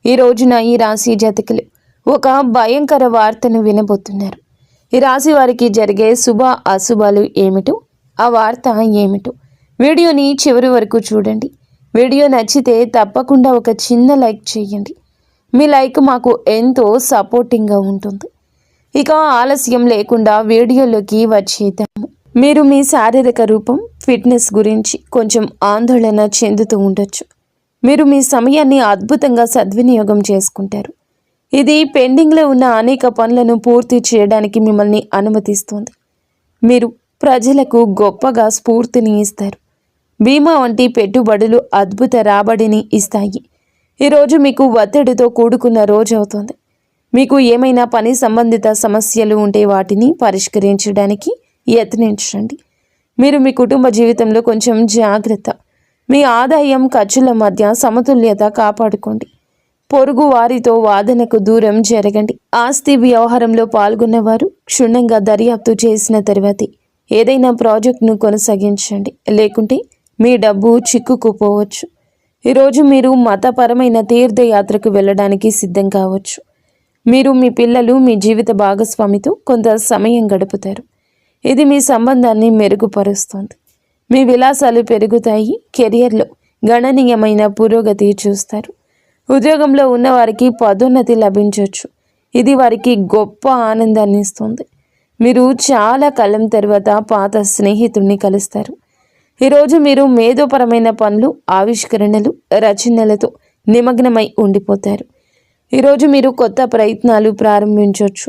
ఈ రోజున ఈ రాశి జాతకులు ఒక భయంకర వార్తను వినబోతున్నారు. ఈ రాశి వారికి జరిగే శుభ అశుభాలు ఏమిటో, ఆ వార్త ఏమిటో వీడియోని చివరి వరకు చూడండి. వీడియో నచ్చితే తప్పకుండా ఒక చిన్న లైక్ చేయండి. మీ లైక్ మాకు ఎంతో సపోర్టింగ్గా ఉంటుంది. ఇక ఆలస్యం లేకుండా వీడియోలోకి వచ్చేద్దాము. మీరు మీ శారీరక రూపం, ఫిట్నెస్ గురించి కొంచెం ఆందోళన చెందుతూ ఉండొచ్చు. మీరు మీ సమయాన్ని అద్భుతంగా సద్వినియోగం చేసుకుంటారు. ఇది పెండింగ్లో ఉన్న అనేక పనులను పూర్తి చేయడానికి మిమ్మల్ని అనుమతిస్తుంది. మీరు ప్రజలకు గొప్పగా స్ఫూర్తిని ఇస్తారు. బీమా వంటి పెట్టుబడులు అద్భుత రాబడిని ఇస్తాయి. ఈరోజు మీకు ఒత్తిడితో కూడుకున్న రోజు అవుతుంది. మీకు ఏమైనా పని సంబంధిత సమస్యలు ఉంటే వాటిని పరిష్కరించడానికి యత్నించండి. మీరు మీ కుటుంబ జీవితంలో కొంచెం జాగ్రత్త. మీ ఆదాయం ఖర్చుల మధ్య సమతుల్యత కాపాడుకోండి. పొరుగు వారితో వాదనకు దూరం జరగండి. ఆస్తి వ్యవహారంలో పాల్గొన్నవారు క్షుణ్ణంగా దర్యాప్తు చేసిన తర్వాతే ఏదైనా ప్రాజెక్టును కొనసాగించండి, లేకుంటే మీ డబ్బు చిక్కుకుపోవచ్చు. ఈరోజు మీరు మతపరమైన తీర్థయాత్రకు వెళ్ళడానికి సిద్ధం కావచ్చు. మీరు మీ పిల్లలు, మీ జీవిత భాగస్వామితో కొంత సమయం గడుపుతారు. ఇది మీ సంబంధాన్ని మెరుగుపరుస్తుంది. మీ విలాసాలు పెరుగుతాయి. కెరియర్లో గణనీయమైన పురోగతి చూస్తారు. ఉద్యోగంలో ఉన్నవారికి పదోన్నతి లభించవచ్చు. ఇది వారికి గొప్ప ఆనందాన్ని ఇస్తుంది. మీరు చాలా కాలం తర్వాత పాత స్నేహితుడిని కలుస్తారు. ఈరోజు మీరు మేధోపరమైన పనులు, ఆవిష్కరణలు, రచనలతో నిమగ్నమై ఉండిపోతారు. ఈరోజు మీరు కొత్త ప్రయత్నాలు ప్రారంభించవచ్చు.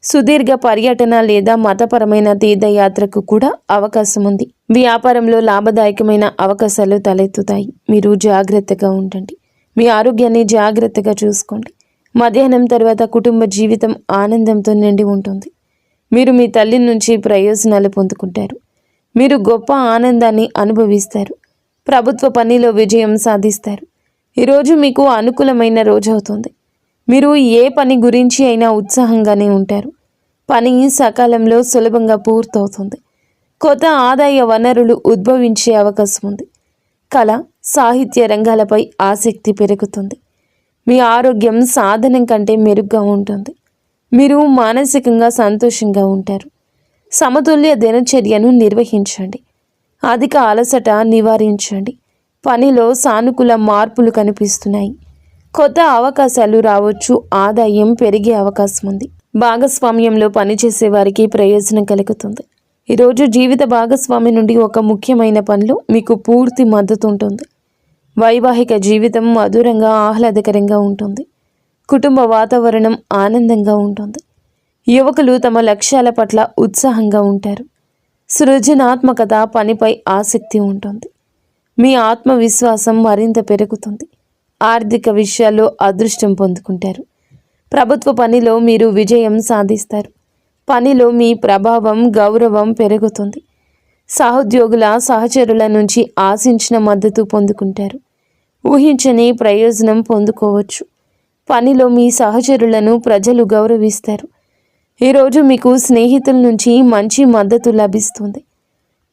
సుదీర్ఘ పర్యటన లేదా మతపరమైన తీర్థయాత్రకు కూడా అవకాశం ఉంది. వ్యాపారంలో లాభదాయకమైన అవకాశాలు తలెత్తుతాయి. మీరు జాగ్రత్తగా ఉండండి. మీ ఆరోగ్యాన్ని జాగ్రత్తగా చూసుకోండి. మధ్యాహ్నం తర్వాత కుటుంబ జీవితం ఆనందంతో నిండి ఉంటుంది. మీరు మీ తల్లి నుంచి ప్రయోజనాలు పొందుకుంటారు. మీరు గొప్ప ఆనందాన్ని అనుభవిస్తారు. ప్రభుత్వ పనిలో విజయం సాధిస్తారు. ఈరోజు మీకు అనుకూలమైన రోజు అవుతుంది. మీరు ఏ పని గురించి అయినా ఉత్సాహంగానే ఉంటారు. పని సకాలంలో సులభంగా పూర్తవుతుంది. కొత్త ఆదాయ వనరులు ఉద్భవించే అవకాశం ఉంది. కళ, సాహిత్య రంగాలపై ఆసక్తి పెరుగుతుంది. మీ ఆరోగ్యం సాధనం కంటే మెరుగ్గా ఉంటుంది. మీరు మానసికంగా సంతోషంగా ఉంటారు. సమతుల్య దినచర్యను నిర్వహించండి. అధిక అలసట నివారించండి. పనిలో సానుకూల మార్పులు కనిపిస్తున్నాయి. కొత్త అవకాశాలు రావచ్చు. ఆదాయం పెరిగే అవకాశం ఉంది. భాగస్వామ్యంలో పనిచేసే వారికి ప్రయోజనం కలుగుతుంది. ఈరోజు జీవిత భాగస్వామి నుండి ఒక ముఖ్యమైన పనిలో మీకు పూర్తి మద్దతు ఉంటుంది. వైవాహిక జీవితం మధురంగా, ఆహ్లాదకరంగా ఉంటుంది. కుటుంబ వాతావరణం ఆనందంగా ఉంటుంది. యువకులు తమ లక్ష్యాల పట్ల ఉత్సాహంగా ఉంటారు. సృజనాత్మకత, పనిపై ఆసక్తి ఉంటుంది. మీ ఆత్మవిశ్వాసం మరింత పెరుగుతుంది. ఆర్థిక విషయాల్లో అదృష్టం పొందుకుంటారు. ప్రభుత్వ పనిలో మీరు విజయం సాధిస్తారు. పనిలో మీ ప్రభావం, గౌరవం పెరుగుతుంది. సహోద్యోగుల, సహచరుల నుంచి ఆశించిన మద్దతు పొందుకుంటారు. ఊహించని ప్రయోజనం పొందుకోవచ్చు. పనిలో మీ సహచరులను ప్రజలు గౌరవిస్తారు. ఈరోజు మీకు స్నేహితుల నుంచి మంచి మద్దతు లభిస్తుంది.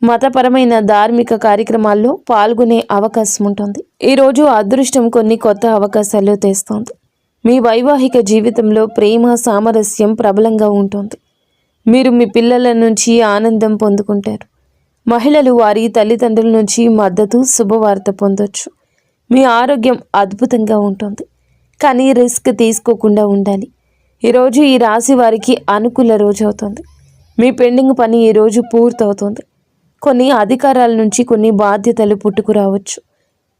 మతపరమైన ధార్మిక కార్యక్రమాల్లో పాల్గొనే అవకాశం ఉంటుంది. ఈరోజు అదృష్టం కొన్ని కొత్త అవకాశాలు తెస్తుంది. మీ వైవాహిక జీవితంలో ప్రేమ, సామరస్యం ప్రబలంగా ఉంటుంది. మీరు మీ పిల్లల నుంచి ఆనందం పొందుకుంటారు. మహిళలు వారి తల్లిదండ్రుల నుంచి మద్దతు, శుభవార్త పొందొచ్చు. మీ ఆరోగ్యం అద్భుతంగా ఉంటుంది, కానీ రిస్క్ తీసుకోకుండా ఉండాలి. ఈరోజు ఈ రాశి వారికి అనుకూల రోజు అవుతుంది. మీ పెండింగ్ పని ఈరోజు పూర్తవుతుంది. కొన్ని అధికారాల నుంచి కొన్ని బాధ్యతలు పుట్టుకురావచ్చు.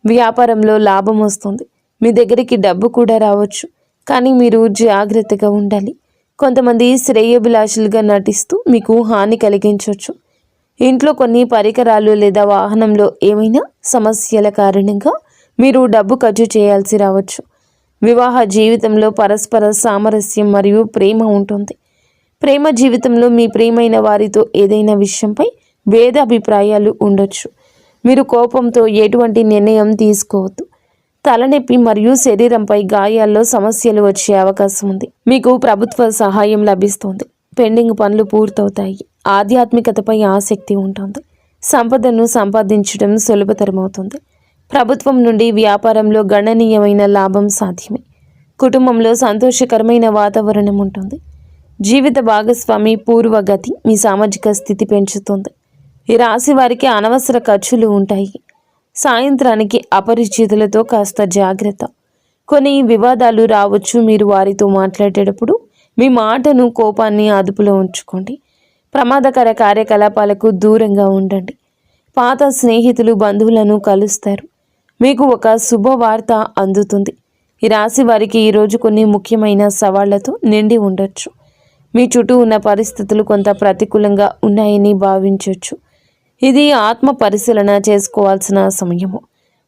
వ్యాపారంలో లాభం వస్తుంది. మీ దగ్గరికి డబ్బు కూడా రావచ్చు, కానీ మీరు జాగ్రత్తగా ఉండాలి. కొంతమంది శ్రేయోభిలాషులుగా నటిస్తూ మీకు హాని కలిగించవచ్చు. ఇంట్లో కొన్ని పరికరాలు లేదా వాహనంలో ఏమైనా సమస్యల కారణంగా మీరు డబ్బు ఖర్చు చేయాల్సి రావచ్చు. వివాహ జీవితంలో పరస్పర సామరస్యం మరియు ప్రేమ ఉంటుంది. ప్రేమ జీవితంలో మీ ప్రియమైన వారితో ఏదైనా విషయంపై భేదాభిప్రాయాలు ఉండొచ్చు. మీరు కోపంతో ఎటువంటి నిర్ణయం తీసుకోవద్దు. తలనొప్పి మరియు శరీరంపై గాయాల్లో సమస్యలు వచ్చే అవకాశం ఉంది. మీకు ప్రభుత్వ సహాయం లభిస్తుంది. పెండింగ్ పనులు పూర్తవుతాయి. ఆధ్యాత్మికతపై ఆసక్తి ఉంటుంది. సంపదను సంపాదించడం సులభతరమవుతుంది. ప్రభుత్వం నుండి వ్యాపారంలో గణనీయమైన లాభం సాధ్యమే. కుటుంబంలో సంతోషకరమైన వాతావరణం ఉంటుంది. జీవిత భాగస్వామి పూర్వగతి మీ సామాజిక స్థితి పెంచుతుంది. ఈ రాశి వారికి అనవసర ఖర్చులు ఉంటాయి. సాయంత్రానికి అపరిచితులతో కాస్త జాగ్రత్త. కొన్ని వివాదాలు రావచ్చు. మీరు వారితో మాట్లాడేటప్పుడు మీ మాటను, కోపాన్ని అదుపులో ఉంచుకోండి. ప్రమాదకర కార్యకలాపాలకు దూరంగా ఉండండి. పాత స్నేహితులు, బంధువులను కలుస్తారు. మీకు ఒక శుభవార్త అందుతుంది. ఈ రాశి వారికి ఈరోజు కొన్ని ముఖ్యమైన సవాళ్లతో నిండి ఉండొచ్చు. మీ చుట్టూ ఉన్న పరిస్థితులు కొంత ప్రతికూలంగా ఉన్నాయని భావించవచ్చు. ఇది ఆత్మ పరిశీలన చేసుకోవాల్సిన సమయము.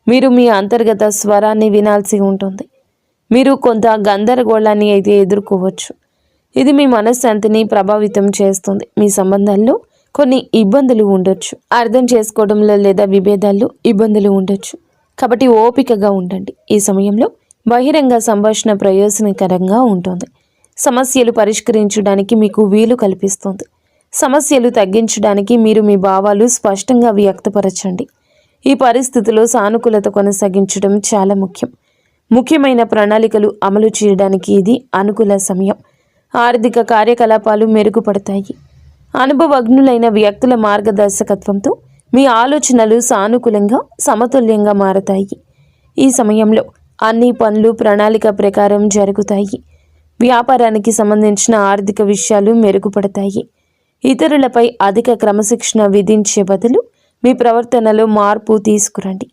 మీరు మీ అంతర్గత స్వరాన్ని వినాల్సి ఉంటుంది. మీరు కొంత గందరగోళాన్ని అయితే ఎదుర్కోవచ్చు. ఇది మీ మనశ్శాంతిని ప్రభావితం చేస్తుంది. మీ సంబంధాల్లో కొన్ని ఇబ్బందులు ఉండొచ్చు. అర్థం చేసుకోవడంలో లేదా విభేదాల్లో ఇబ్బందులు ఉండొచ్చు. కాబట్టి ఓపికగా ఉండండి. ఈ సమయంలో బహిరంగ సంభాషణ ప్రయోజనకరంగా ఉంటుంది. సమస్యలు పరిష్కరించడానికి మీకు వీలు కల్పిస్తుంది. సమస్యలు తగ్గించడానికి మీరు మీ భావాలు స్పష్టంగా వ్యక్తపరచండి. ఈ పరిస్థితిలో సానుకూలత కొనసాగించడం చాలా ముఖ్యం. ముఖ్యమైన ప్రణాళికలు అమలు చేయడానికి ఇది అనుకూల సమయం. ఆర్థిక కార్యకలాపాలు మెరుగుపడతాయి. అనుభవజ్ఞులైన వ్యక్తుల మార్గదర్శకత్వంతో మీ ఆలోచనలు సానుకూలంగా, సమతుల్యంగా మారతాయి. ఈ సమయంలో అన్ని పనులు ప్రణాళిక ప్రకారం జరుగుతాయి. వ్యాపారానికి సంబంధించిన ఆర్థిక విషయాలు మెరుగుపడతాయి. ఇతరులపై అధిక క్రమశిక్షణ విధించే బదులు మీ ప్రవర్తనలో మార్పు తీసుకురండి.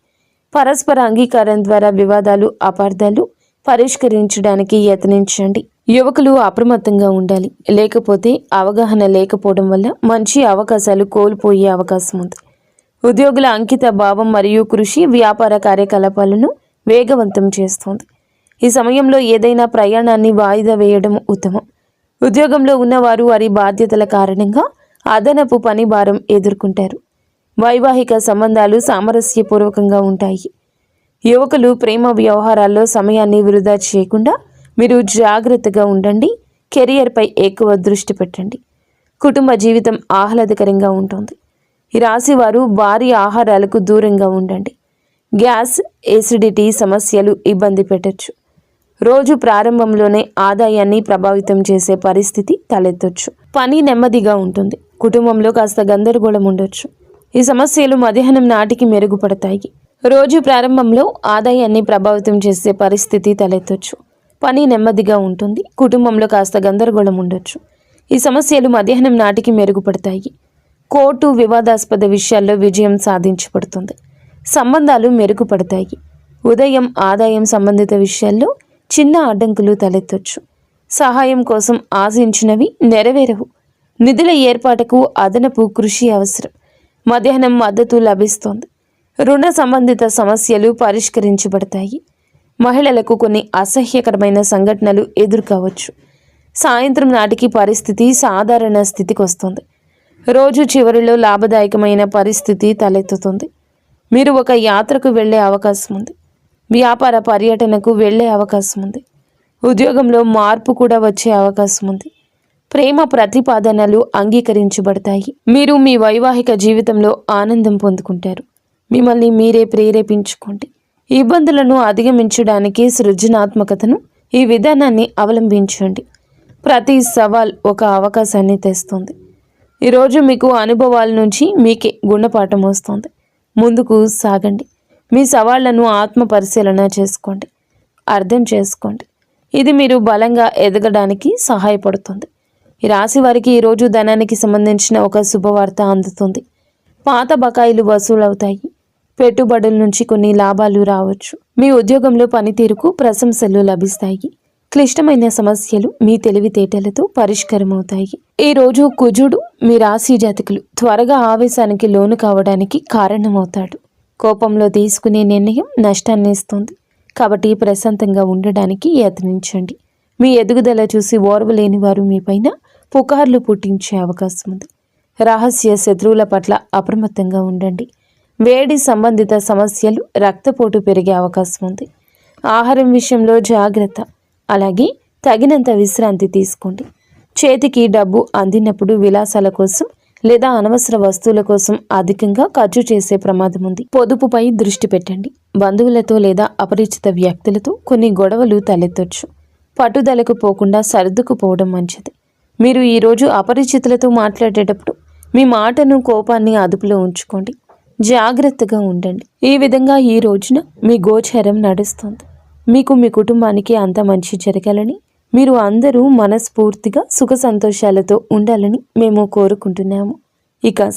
పరస్పర అంగీకారం ద్వారా వివాదాలు, అపార్థాలు పరిష్కరించడానికి యత్నించండి. యువకులు అప్రమత్తంగా ఉండాలి. లేకపోతే అవగాహన లేకపోవడం వల్ల మంచి అవకాశాలు కోల్పోయే అవకాశం ఉంది. ఉద్యోగుల అంకిత భావం మరియు కృషి వ్యాపార కార్యకలాపాలను వేగవంతం చేస్తుంది. ఈ సమయంలో ఏదైనా ప్రయాణాన్ని వాయిదా వేయడం ఉత్తమం. ఉద్యోగంలో ఉన్నవారు వారి బాధ్యతల కారణంగా అదనపు పని భారం ఎదుర్కొంటారు. వైవాహిక సంబంధాలు సామరస్యపూర్వకంగా ఉంటాయి. యువకులు ప్రేమ వ్యవహారాల్లో సమయాన్ని వృధా చేయకుండా మీరు జాగ్రత్తగా ఉండండి. కెరియర్పై ఎక్కువ దృష్టి పెట్టండి. కుటుంబ జీవితం ఆహ్లాదకరంగా ఉంటుంది. ఈ రాశి వారు భారీ ఆహారాలకు దూరంగా ఉండండి. గ్యాస్, ఎసిడిటీ సమస్యలు ఇబ్బంది పెట్టచ్చు. రోజు ప్రారంభంలోనే ఆదాయాన్ని ప్రభావితం చేసే పరిస్థితి తలెత్తొచ్చు. పని నెమ్మదిగా ఉంటుంది. కుటుంబంలో కాస్త గందరగోళం ఉండొచ్చు. ఈ సమస్యలు మధ్యాహ్నం నాటికి మెరుగుపడతాయి. రోజు ప్రారంభంలో ఆదాయాన్ని ప్రభావితం చేసే పరిస్థితి తలెత్తొచ్చు. పని నెమ్మదిగా ఉంటుంది. కుటుంబంలో కాస్త గందరగోళం ఉండొచ్చు. ఈ సమస్యలు మధ్యాహ్నం నాటికి మెరుగుపడతాయి. కోర్టు, వివాదాస్పద విషయాల్లో విజయం సాధించబడుతుంది. సంబంధాలు మెరుగుపడతాయి. ఉదయం ఆదాయం సంబంధిత విషయాల్లో చిన్న అడ్డంకులు తలెత్తొచ్చు. సహాయం కోసం ఆశించినవి నెరవేరవు. నిధుల ఏర్పాటుకు అదనపు కృషి అవసరం. మధ్యాహ్నం మద్దతు లభిస్తోంది. రుణ సంబంధిత సమస్యలు పరిష్కరించబడతాయి. మహిళలకు కొన్ని అసహ్యకరమైన సంఘటనలు ఎదుర్కోవచ్చు. సాయంత్రం నాటికి పరిస్థితి సాధారణ స్థితికి వస్తుంది. రోజు చివరిలో లాభదాయకమైన పరిస్థితి తలెత్తుతుంది. మీరు ఒక యాత్రకు వెళ్ళే అవకాశం ఉంది. వ్యాపార పర్యటనకు వెళ్ళే అవకాశం ఉంది. ఉద్యోగంలో మార్పు కూడా వచ్చే అవకాశం ఉంది. ప్రేమ ప్రతిపాదనలు అంగీకరించబడతాయి. మీరు మీ వైవాహిక జీవితంలో ఆనందం పొందుకుంటారు. మిమ్మల్ని మీరే ప్రేరేపించుకోండి. ఇబ్బందులను అధిగమించడానికి సృజనాత్మకతను, ఈ విధానాన్ని అవలంబించండి. ప్రతి సవాల్ ఒక అవకాశాన్ని తెస్తుంది. ఈరోజు మీకు అనుభవాల నుంచి మీకే గుణపాఠం వస్తుంది. ముందుకు సాగండి. మీ సవాళ్లను ఆత్మ పరిశీలన చేసుకోండి. అర్థం చేసుకోండి. ఇది మీరు బలంగా ఎదగడానికి సహాయపడుతుంది. ఈ రాశి వారికి ఈరోజు ధనానికి సంబంధించిన ఒక శుభవార్త అందుతుంది. పాత బకాయిలు వసూలవుతాయి. పెట్టుబడుల నుంచి కొన్ని లాభాలు రావచ్చు. మీ ఉద్యోగంలో పనితీరుకు ప్రశంసలు లభిస్తాయి. క్లిష్టమైన సమస్యలు మీ తెలివితేటలతో పరిష్కారమవుతాయి. ఈ రోజు కుజుడు మీ రాశి జాతకులు త్వరగా ఆవేశానికి లోను కావడానికి కారణమవుతాడు. కోపంలో తీసుకునే నిర్ణయం నష్టాన్ని ఇస్తుంది. కాబట్టి ప్రశాంతంగా ఉండడానికి యత్నించండి. మీ ఎదుగుదల చూసి ఓర్వలేని వారు మీపైన పుకార్లు పుట్టించే అవకాశం ఉంది. రహస్య శత్రువుల పట్ల అప్రమత్తంగా ఉండండి. వేడి సంబంధిత సమస్యలు, రక్తపోటు పెరిగే అవకాశం ఉంది. ఆహారం విషయంలో జాగ్రత్త. అలాగే తగినంత విశ్రాంతి తీసుకోండి. చేతికి డబ్బు అందినప్పుడు విలాసాల కోసం లేదా అనవసర వస్తువుల కోసం అధికంగా ఖర్చు చేసే ప్రమాదం ఉంది. పొదుపుపై దృష్టి పెట్టండి. బంధువులతో లేదా అపరిచిత వ్యక్తులతో కొన్ని గొడవలు తలెత్తొచ్చు. పట్టుదలకు పోకుండా సర్దుకుపోవడం మంచిది. మీరు ఈరోజు అపరిచితులతో మాట్లాడేటప్పుడు మీ మాటను, కోపాన్ని అదుపులో ఉంచుకోండి. జాగ్రత్తగా ఉండండి. ఈ విధంగా ఈ రోజున మీ గోచారం నడుస్తుంది. మీకు, మీ కుటుంబానికి అంత మంచి జరగాలని, మీరు అందరూ మనస్ఫూర్తిగా సుఖ సంతోషాలతో ఉండాలని మేము కోరుకుంటున్నాము. ఇక